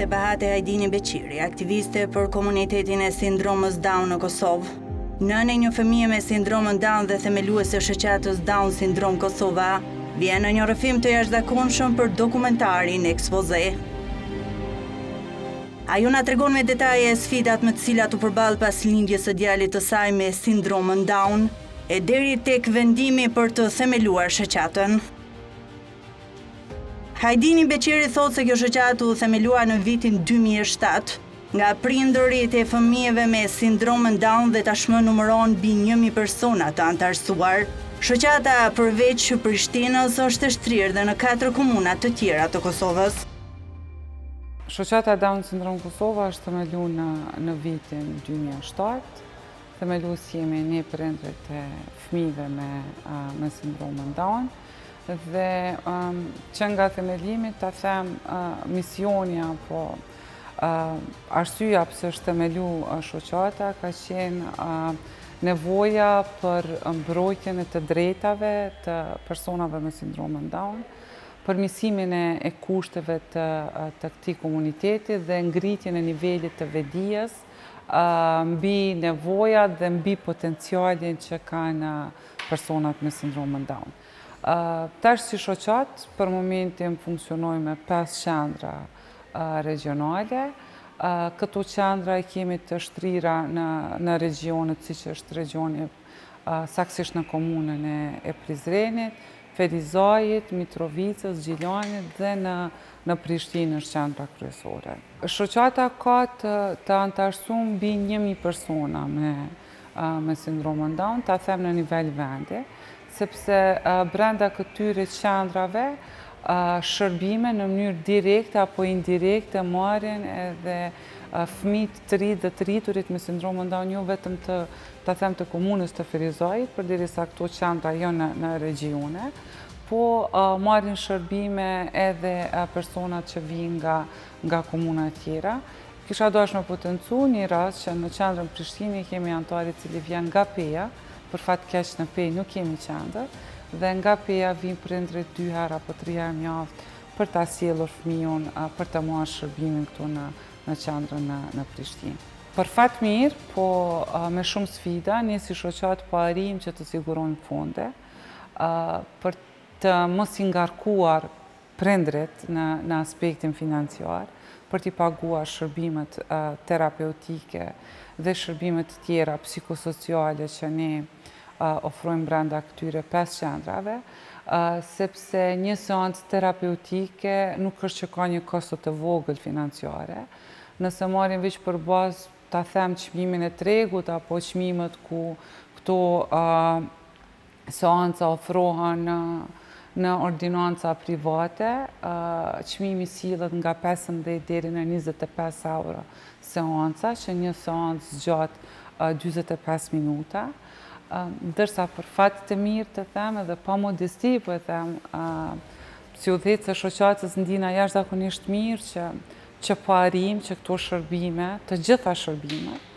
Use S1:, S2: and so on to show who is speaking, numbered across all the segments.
S1: ishte Bahate Hajdini Beqiri, aktiviste për komunitetin e sindromës Down në Kosovë. Nënë e një fëmije me sindromën Down dhe themeluese shoqatës Down Syndrom Kosova, vjen në një rrëfim të jashtëzakonshëm për dokumentarin Ekspoze. Ajo na tregon me detaje sfidat me të cilat u përball pas lindjes së djalit të saj me sindromën Down, e deri tek vendimi për të themeluar shoqatën. Hajdini Beqiri thotë se kjo shoqatë u themelua në vitin 2007 nga prindërit e fëmijëve me sindromën Down dhe tashmë numëron mbi 1000 persona të antarësuar. Shoqata përveç Prishtinës është e shtrirë dhe në 4 komuna të tjera të Kosovës.
S2: Shoqata Down Syndrom Kosova është themeluar në vitin 2007. Themelues jemi ne prindërit e fëmijëve me sindromën Down. Dhe që nga themelimi ta them misioni apo arsyeja pse është themelu shoqata ka qenë nevoja për mbrojtjen e të drejtave të personave me sindromën Down, përmirësimin e kushteve të këtij komuniteti dhe ngritjen e nivelit të vetdijes mbi nevojat dhe mbi potencialin që kanë personat me sindromën Down. Tash si shoqat, për momentin funksionojmë me 5 qendra regionale. Këto qendra i kemi të shtrira në regionet, siç është regioni saktësisht në komunën e Prizrenit, Ferizajit, Mitrovicës, Gjilanit dhe në Prishtinë është qendra kryesore. Shoqata ka të antarësuar mbi 1000 persona me sindromën Down, ta them në nivel vendi, sepse brenda këtyre qendrave shërbime në mënyrë direkte apo indirekte marrin edhe fëmijët të ri dhe të rriturit me sindromën Down, jo vetëm ta them të komunës të Ferizajit, përderisa këto qendra janë në regione, po marrin shërbime edhe personat që vijnë nga komuna të tjera. Kisha dashur me potencu një rast që në qendrën Prishtinë kemi antar i cili vjen nga Peja. Për fat keq në Pejë nuk kemi qendër, dhe nga Peja vinë prindrit 2 herë apo 3 herë në javë për ta sjellur fëmijën për të marrë shërbimin këtu në qendrën në Prishtinë. Për fat mirë, po me shumë sfida, ne si shoqat po arrijmë që të sigurojmë fonde për të mos i ngarkuar prindrit në aspektin financiar, për t'i paguar shërbimet terapeutike dhe shërbimet tjera psikosociale që ne ofrojmë brenda këtyre 5 qendrave, sepse një seancë terapeutike nuk është që ka një kosto të vogël financiare. Nëse marrim veç për bazë, ta them çmimin e tregut apo çmimet ku këto seanca ofrohen në ordinanca private, çmimi sillet nga 15 deri në 25 euro seanca, që një seancë zgjat 45 minuta. Ndërsa për fat të mirë të them edhe pa modesti, po e them, si udhëheqës së shoqatës ndina jashtëzakonisht mirë që po arrijmë që këto shërbime, të gjitha shërbimet,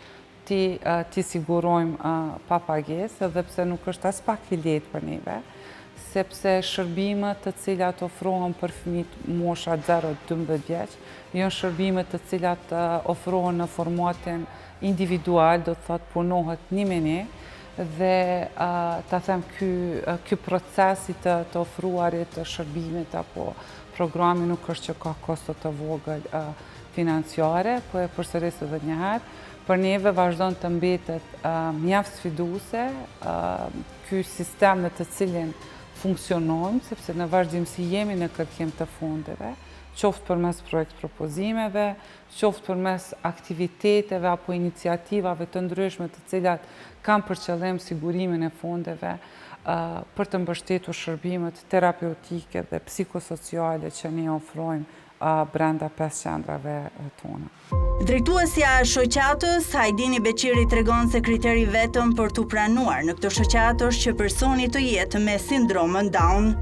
S2: ti sigurojmë pa pagesë, edhe pse nuk është as pak i lehtë për neve, sepse shërbimet të cilat ofrohen për fëmijët mosha 0-12 vjeç, janë shërbimet të cilat ofrohen në formatin individual, do të thotë punohet një me një, dhe ta them ky procesi të ofruarit të shërbimit apo programi nuk është që ka kosto të vogël financiare, po e përsëris edhe një herë, për neve vazhdon të mbetet mjaft sfiduese ky sistem në të cilin funksionojmë, sepse në vazhdimsi jemi në kërkim të fondeve, qoftë përmes projekt propozimeve, qoftë përmes aktiviteteve apo iniciativave të ndryshme të cilat kanë për qëllim sigurimin e fondeve për të mbështetur shërbimet terapeutike dhe psikosociale që ne ofrojmë brenda 5 qendrave tona.
S1: Drejtuesja e shoqatës, Hajdini Beqiri tregon se kriteri vetëm për t'u pranuar në këtë shoqatë është që personi të jetë me sindromën Down.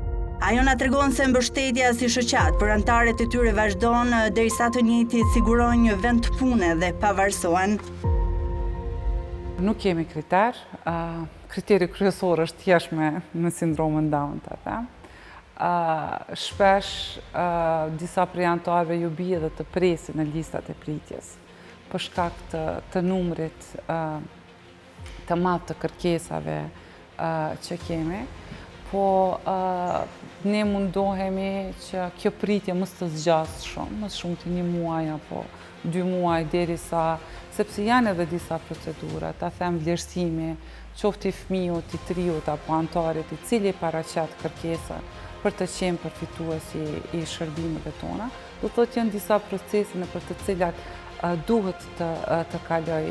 S1: Ajo na tregon se mbështetja si shoqat për antarët e tyre vazhdon derisa të njëjtit sigurojnë një vend pune dhe pavarësohen.
S2: Nuk kemi kriter. Kriteri kryesor është thjesht me sindromën Down, ta them. shpesh disa prej anëtarëve ju bie dhe të presin në listat e pritjes për shkak të numrit të madh të kërkesave që kemi, po ne mundohemi që kjo pritje mos të zgjasë shumë, më shumë të 1 muaj apo 2 muaj derisa, sepse janë edhe disa procedura, ta them vlerësimi, qoftë i fëmijët, i triut apo anëtarit i cili paraqet kërkesën për të qenë përfituesi i shërbimeve tona. Do thotë janë disa procese nëpër të cilat duhet të kaloj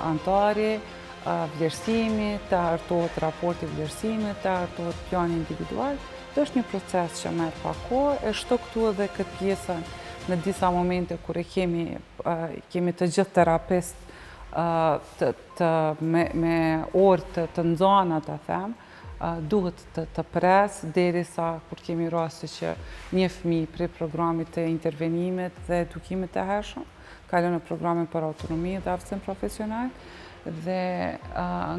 S2: anëtari, vlerësimi, të hartohet raporti vlerësimit, të hartohet plani individual. Është një proces që merr pak kohë, e shto këtu edhe këtë pjesën në disa momente kur kemi të gjithë terapist me orë të nxana, ta them, duhet të pres derisa kur kemi raste që një fëmijë prej programit të intervenimit dhe edukimit të hershëm kalon në programin për autonomi dhe aftësim profesional, dhe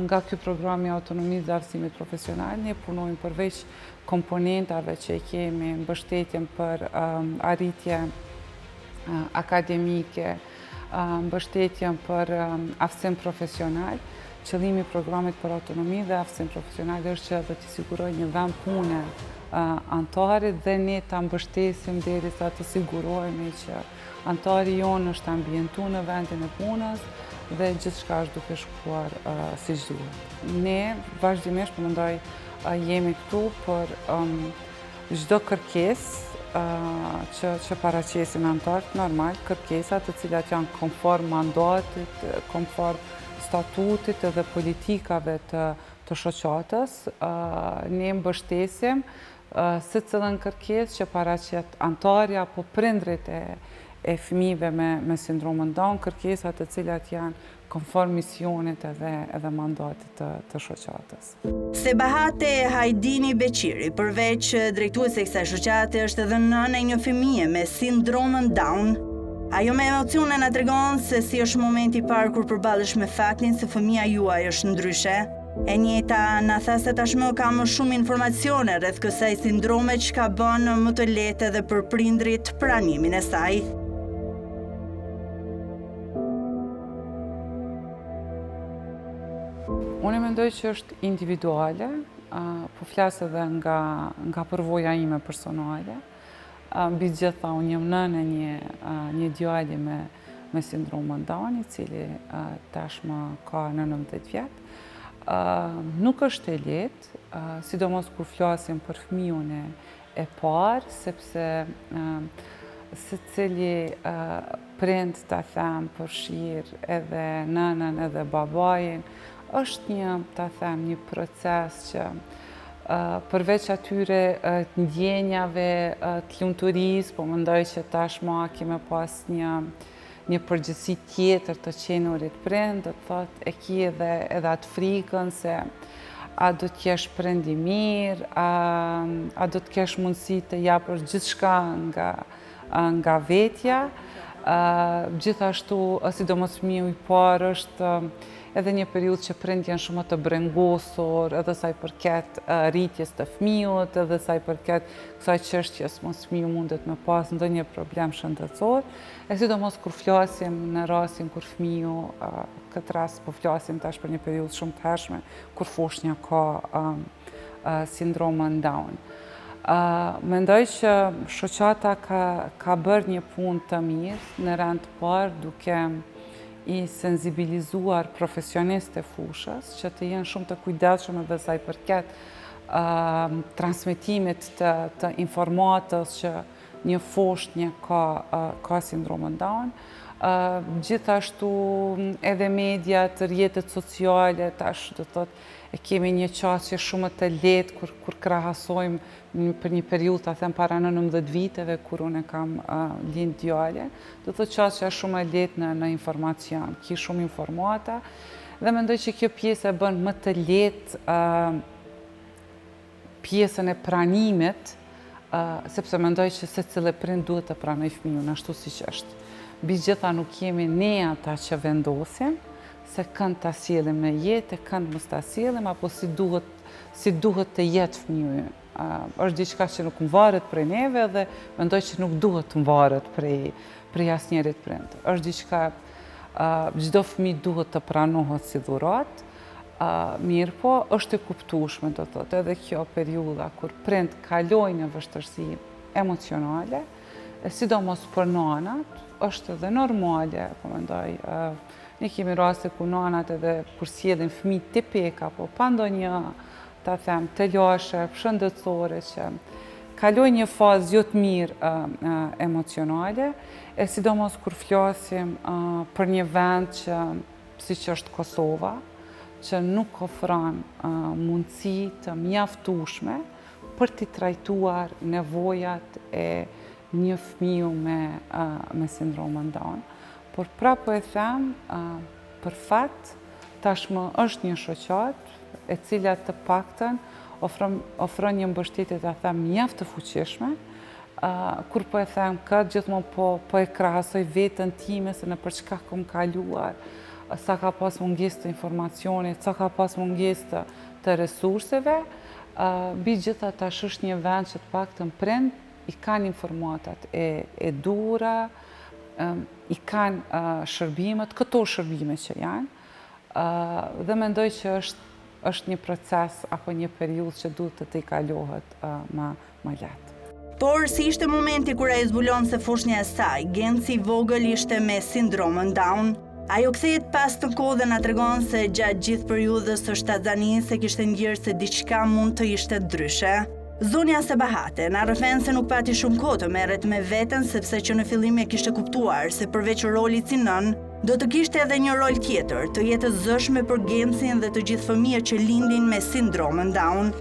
S2: nga ky program i autonomisë dhe aftësimit profesional ne punojmë përveç komponentave që i kemi, mbështetjen për arritje akademike, mbështetjen për aftësim profesional. Qëllimi i programit për autonomi dhe aftësim profesional është që të sigurojë një vend pune anëtarit dhe ne ta mbështesim derisa të sigurohemi që anëtari jonë është ambientuar në vendin e punës dhe gjithçka është duke shkuar siç duhet. Ne vazhdimisht mendoj jemi këtu për çdo kërkesë që paraqesin anëtarët, normal, kërkesa të cilat janë konform mandatit, konform statutit dhe politikave të shoqatës, ne mbështesim secilën kërkesë që paraqet anëtari apo prindrit e fëmijëve me sindromën Down, kërkesa të cilat janë konform misionit edhe mandatit të shoqatës.
S1: Sebahate Hajdini Beqiri, përveç drejtuese e kësaj shoqate, është edhe nëna e një fëmije me sindromën Down. Ajo me emocione na tregon se si është momenti i parë kur përballesh me faktin se fëmia juaj është ndryshe. E njëjta na tha se tashmë ka më shumë informacione rreth kësaj sindrome që ka bën më të lehtë edhe për prindrit pranimin e saj.
S2: Unë mendoj që është individuale, po flas edhe nga përvoja ime personale. Mbi gjitha unë jam nënë një djali me sindromën Down, i cili tashmë ka 19 vjet. Nuk është e lehtë, sidomos kur flasim për fëmijën e parë, sepse secili prind, ta them, përfshir edhe nënën edhe babajin, është një proces që përveç atyre të ndjenjave, të lumturisë, po mendoj që tashmë kemi pas një përgjegjësi tjetër të qenurit prind, do të thotë e ki edhe atë frikën se a do të kesh prind i mirë, a do të kesh mundësi të japësh gjithçka nga vetja. Gjithashtu, sidomos fëmiu i parë është edhe një periudhë që prind janë shumë të brengosur, edhe sa i përket rritjes të fëmijët, edhe sa i përket kësaj çështjes mos fëmiu mundet me pas ndonjë problem shëndetësor, e sidomos kur flasim në rastin kur fëmiu, këtë rast po flasim tash për një periudhë shumë të hershme, kur foshnja ka sindromën Down. Mendoj që shoqata ka bërë një punë të mirë në rand të parë duke i sensibilizuar profesionistë e fushës që të jenë shumë të kujdesshëm edhe sa i përket transmetimit të informatës që një foshnjë ka sindromën Down. Gjithashtu edhe mediat, rrjetet sociale, tash do thotë e kemi një qasje shumë të lehtë kur krahasojmë për një periudhë, ta them para 19 viteve kur unë kam lind djalin, do thotë qasja shumë e lehtë në informacion, ki shumë informata dhe mendoj që kjo pjesë e bën më të lehtë pjesën e pranimit, sepse mendoj që secili prind duhet të pranoj fëmijën ashtu siç është. Mbi gjitha nuk jemi ne ata që vendosim se kënd ta sjellim në jetë, kënd mos ta sjellim, apo si duhet të jetë fëmiu është diçka që nuk varet prej neve dhe mendoj që nuk duhet të varet prej asnjërit prind. Është diçka çdo fëmijë duhet të pranohet si dhuratë. Mirë po, është e kuptueshme, do të thotë, edhe kjo periudha kur prind kalojnë në vështirësi emocionale, sidomos për nanat, është edhe normale, po mendoj. Ne kemi raste ku nanat edhe kur sjellin fëmijë tipik apo pa ndonjë, ta them, të lashe, shëndetësore, që kalojnë një fazë jo të mirë emocionale, e sidomos kur flasim për një vend që siç është Kosova, që nuk ofron mundësi të mjaftueshme për t'i trajtuar nevojat e një fëmiu me sindromën Down. Por prapë e them, për fakt, tashmë është një shoqat e cila të paktën ofron një mbështetje, ta them, mjaft të fuqishme, kur po e them këtë gjithmonë po e krahasoj veten time se në për çka kam kaluar, sa ka pas mungesë të informacionit, sa ka pas mungesë të resurseve, mbi gjitha tash është një vend që të paktën prind i kanë informatat e duhura, i kanë shërbimet, këto shërbime që janë, dhe mendoj që është një proces apo një periudhë që duhet të t'i kalohet më lehtë.
S1: Por si ishte momenti kur ai zbulon se fushnja e saj, Genci i vogël ishte me sindromën Down, ajo kthehet pas të kohë dhe na tregon se gjatë gjithë periudhës së shtatzanisë kishte ndjerë se diçka mund të ishte ndryshe. Zonja Sebahate na rrëfen se nuk pati shumë kohë të merret me veten sepse që në fillim e kishte kuptuar se përveç rolit si nën, do të kishte edhe një rol tjetër, të jetës zëshme për Gencin dhe të gjithë fëmijët që lindin me sindromën Down.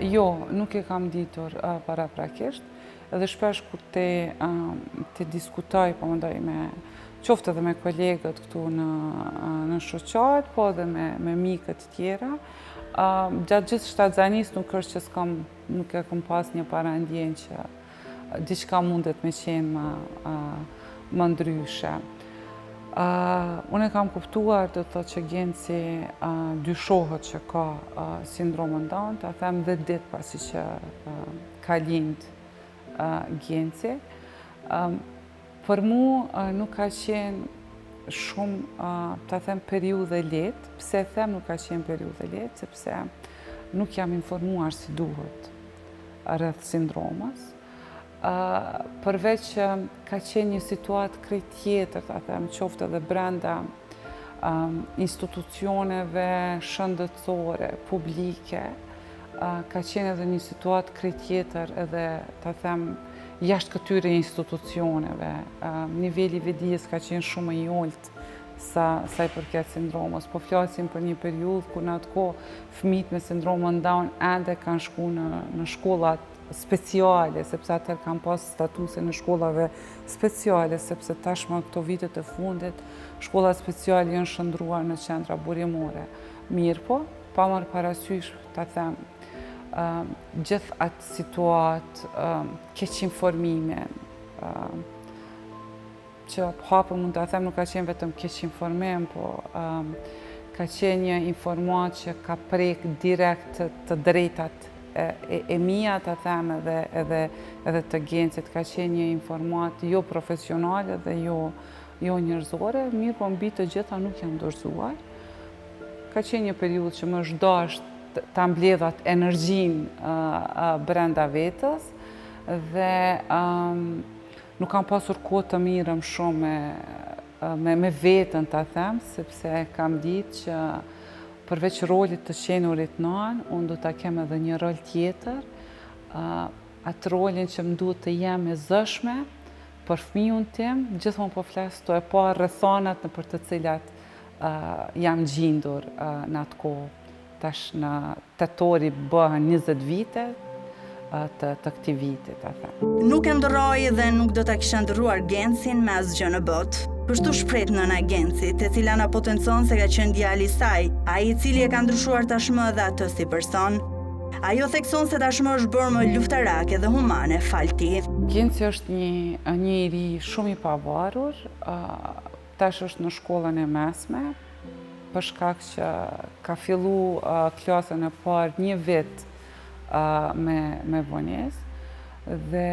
S2: Jo, nuk e kam ditur paraprakisht, edhe shpesh kur te diskutoj, po mendoj qoftë edhe me kolegët këtu në shoqat, po edhe me mikët tjera. Gjatë gjithë shtatzanisë nuk është që nuk e kam pas një parandjen që diçka mundet me qenë më ndryshe. Unë e kam kuptuar të thotë që Genci dyshohet që ka sindromën Down, ta them 10 ditë pasi që ka lind Genci. Për mu nuk ka qenë shumë, ta them, periudhë lehtë. Pse them nuk ka qenë periudhë lehtë? Sepse nuk jam informuar si duhet rreth sindromës. Përveç që ka qenë një situatë krejt tjetër, ta them, qoftë edhe brenda institucioneve shëndetësore, publike, ka qenë edhe një situatë krejt tjetër edhe, ta them, jashtë këtyre institucioneve. Niveli vedijes ka qenë shumë i ulët sa i përket sindromës. Po flasim për një periudhë ku në atë kohë fëmijët me sindromën Down ende kanë shku në shkollat speciale, sepse atëherë kanë pas statuse në shkollave speciale, sepse tashmë këto vitet e fundit shkollat speciale janë shndruar në qendra burimore. Mirë po, pa marrë parasysh, ta them, gjithë atë situatë, keq informime, që hapër mund të them nuk ka qenë vetëm keq informim, po ka qenë një informat që ka prek direkt të drejtat e mia, ta them, edhe të Gencit. Ka qenë një informat jo profesionale dhe jo njerëzore, mirë po mbi të gjitha nuk jam dorëzuar. Ka qenë një periudhë që më është dashur ta mbledhat energjinë brenda vetës dhe nuk kam pasur kohë të mirëm shumë me veten, ta them, sepse kam ditë që përveç rolit të qenurit nën, unë do ta kem edhe një rol tjetër, atë rolin që më duhet të jem e zëshme për fëmijën tim, gjithmonë po flas to e pa rrethonat në për të cilat jam gjendur në atë kohë. Tash në tetori bëhen 20 vite të këtij viti, ta them.
S1: Nuk e ndroi dhe nuk do ta kisha ndrruar Gencin me asgjë në botë. Kështu shpret nëna Gencit, e cila na potencon se ka qenë djali i saj, ai i cili e ka ndryshuar tashmë edhe atë si person. Ajo thekson se tashmë është bërë më luftarake dhe humane, falti.
S2: Genci është një iri shumë i pavarur, tash është në shkollën e mesme, për shkak që ka fillu klasën e parë 1 vit me vonesë dhe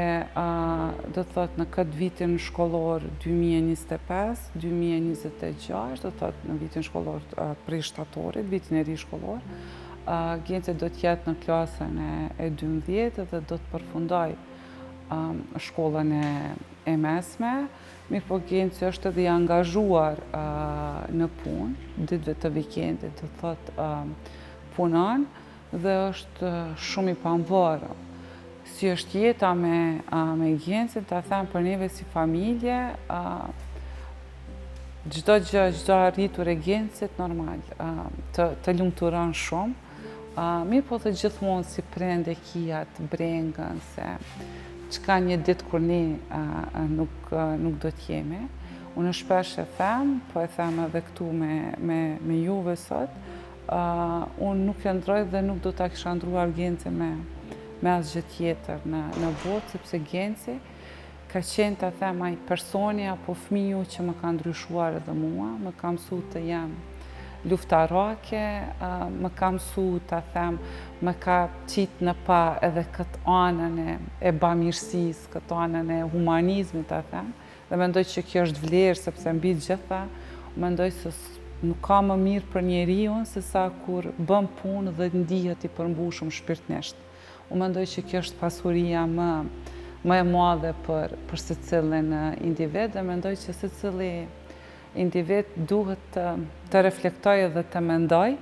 S2: do të thotë në këtë vitin shkollor 2025-2026, do të thotë në vitin shkollor prej shtatorit, vitin e ri shkollor, Genci do të jetë në klasën e 12 dhe do të përfundoj shkollën e mesme. Mirë po Genci është edhe i angazhuar në punë, ditëve të vikendit, do të thotë punon dhe është shumë i pavarur. Si është jeta me Gencin, ta them për neve si familje, çdo gjë, çdo arritur e Gencit normal, të lumturon shumë. Mirë po të gjithmonë si prind e kia të brengën se çka një ditë kur ne nuk do t'jemi. Unë shpesh e them, po e them edhe këtu me juve sot, unë nuk e ndroj dhe nuk do ta kisha ndruar Gencin me asgjë tjetër në botë, sepse Genci ka qenë, ta them, ai personi apo fëmiu që më ka ndryshuar edhe mua, më ka mësu të jem luftarake, më ka mësu, ta them, më ka qitë në pa edhe këtë anën e bamirësisë, këtë anën e humanizmit, ta them, dhe mendoj që kjo është vlerë, sepse mbi gjitha, mendoj se nuk ka më mirë për njeriun se sa kur bën punë dhe ndihet i përmbushur shpirtnisht. Unë mendoj që kjo është pasuria më e madhe për secilin individ dhe mendoj që secili individ duhet të reflektoj dhe të mendoj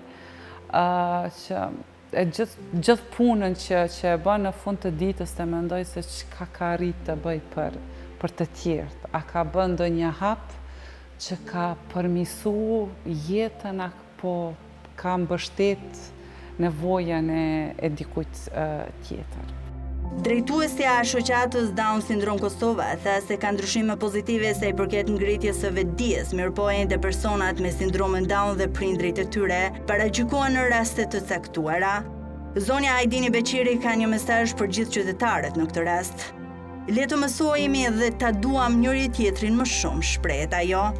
S2: që gjithë punën që e bën në fund të ditës të mendoj se çka ka arrit të bëj për të tjerët. A ka bën ndonjë hap që ka përmirësu jetën apo ka mbështet nevojën e dikujt tjetër.
S1: Drejtuesja e shoqatës Down Syndrome Kosova tha se ka ndryshime pozitive sa i përket ngritjes së vetdijes, mirëpo ende personat me sindromën Down dhe prindrit e tyre paragjykohen në raste të caktuara. Zonja Ajdini Beqiri ka një mesazh për gjithë qytetarët në këtë rast. Le të mësojmë dhe ta duam njëri tjetrin më shumë, shprehet ajo.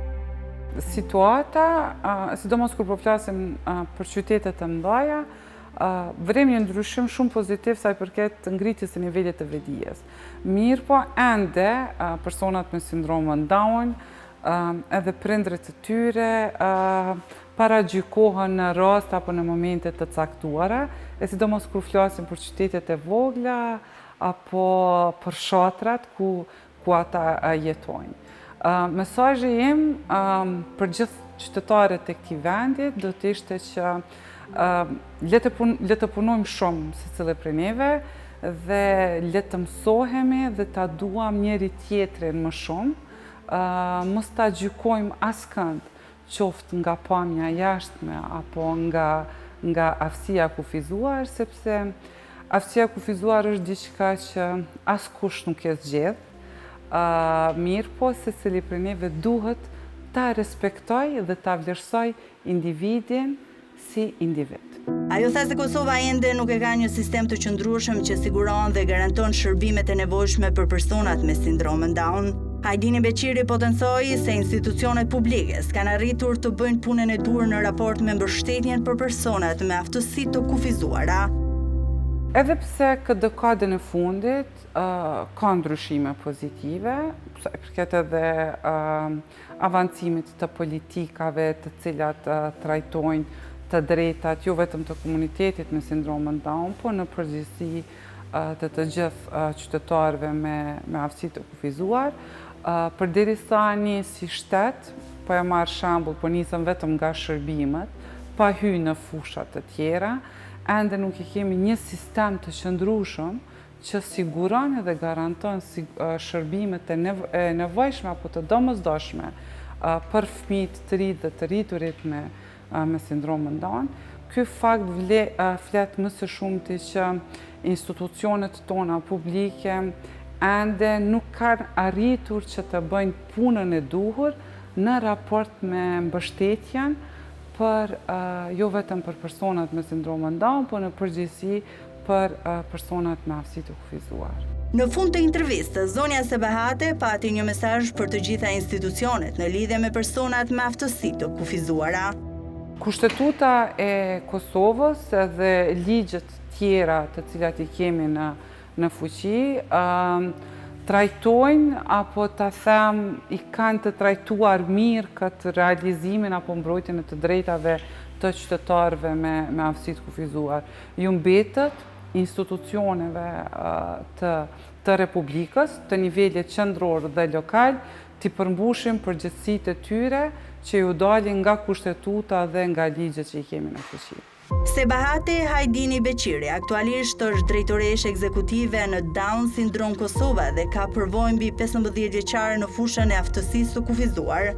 S2: Situata, sidomos kur po flasim për qytetet e mëdha, vërem një ndryshim shumë pozitiv sa i përket ngritjes së nivelit të vetdijes. Mirë po, ende personat me sindromën Down, edhe prindrit të tyre, paragjykohen në rast apo në momente të caktuara, e sidomos kur flasim për qytetet e vogla apo për fshatrat ku ata jetojnë. Mesazhi im për gjithë qytetarët e këtij vendi do të ishte që le të punojmë shumë secili prej neve dhe le të mësohemi dhe ta duam njëri tjetrin më shumë, mos ta gjykojmë askënd, qoftë nga pamja jashtme apo nga aftësia kufizuar, sepse aftësia kufizuar është diçka që askush nuk e zgjedh. Mirë po, secili prej neve duhet ta respektoj dhe ta vlerësoj individin si individ.
S1: Ajo tha se Kosova ende nuk e ka një sistem të qëndrueshëm që siguron dhe garanton shërbimet e nevojshme për personat me sindromën Down. Ajdini Beqiri potencoi se institucionet publike s'kan arritur të bëjnë punën e dur në raport me mbështetjen për personat me aftësi të kufizuara.
S2: Edhe pse këtë dekadën e fundit ka ndryshime pozitive, sa i përket edhe avancimit të politikave të cilat trajtojnë të drejtat jo vetëm të komunitetit me sindromën Down, po në përgjithësi të gjithë qytetarëve me aftësi të kufizuar. Përderisa ne si shtet, po e marr shembull, po nisëm vetëm nga shërbimet, pa hyrë në fusha të tjera, ende nuk e kemi një sistem të qëndrueshëm që siguron dhe garanton shërbimet e nevojshme apo të domosdoshme për fëmijët të rinj dhe të rriturit me sindromën Down. Ky fakt flet më së shumti që institucionet tona publike ende nuk kanë arritur që të bëjnë punën e duhur në raport me mbështetjen për jo vetëm për personat me sindromën Down, por në përgjithësi për personat me aftësi të kufizuar.
S1: Në fund të intervistës, zonja Sebahate pati një mesazh për të gjitha institucionet në lidhje me personat me aftësi të kufizuara.
S2: Kushtetuta e Kosovës dhe ligjet tjera të cilat i kemi në fuqi, trajtojnë apo ta them i kanë të trajtuar mirë këtë realizimin apo mbrojtjen e të drejtave të qytetarëve me aftësi të kufizuar. Ju mbetet institucioneve të Republikës, të nivelit qendror dhe lokal, t'i përmbushim përgjegjësitë e tyre që ju dalin nga kushtetuta dhe nga ligjet që i kemi në fuqi.
S1: Sebahate Hajdini Beqiri aktualisht është drejtoreshe ekzekutive në Down Syndrome Kosova dhe ka përvojë mbi 15 vjeçare në fushën e aftësisë së kufizuar.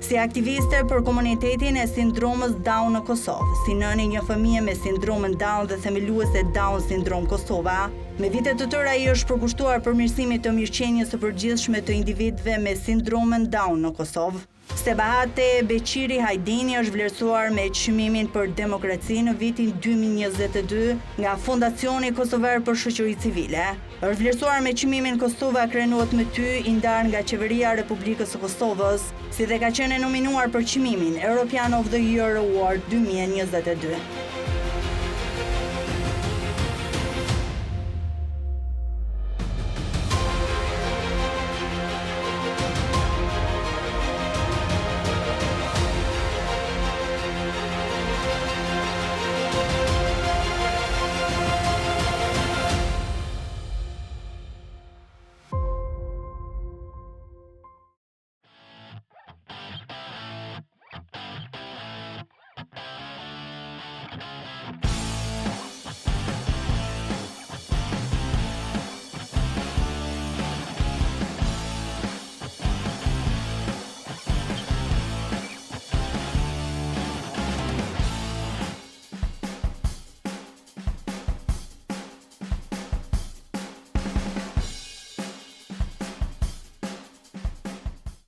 S1: Si aktiviste për komunitetin e sindromës Down në Kosovë, si nëni një fëmijë me sindromën Down dhe themeluese Down Syndrome Kosova, me vite të tëra i është përkushtuar përmirësimit të mirëqenies së përgjithshme të individëve me sindromën Down në Kosovë. Sebahate Beqiri Hajdini është vlerësuar me çmimin për demokraci në vitin 2022 nga Fondacioni Kosovar për Shoqëri Civile. Është vlerësuar me çmimin Kosova krenohet me ty i ndarë nga Qeveria e Republikës së Kosovës, si dhe ka qenë nominuar për çmimin European of the Year Award 2022.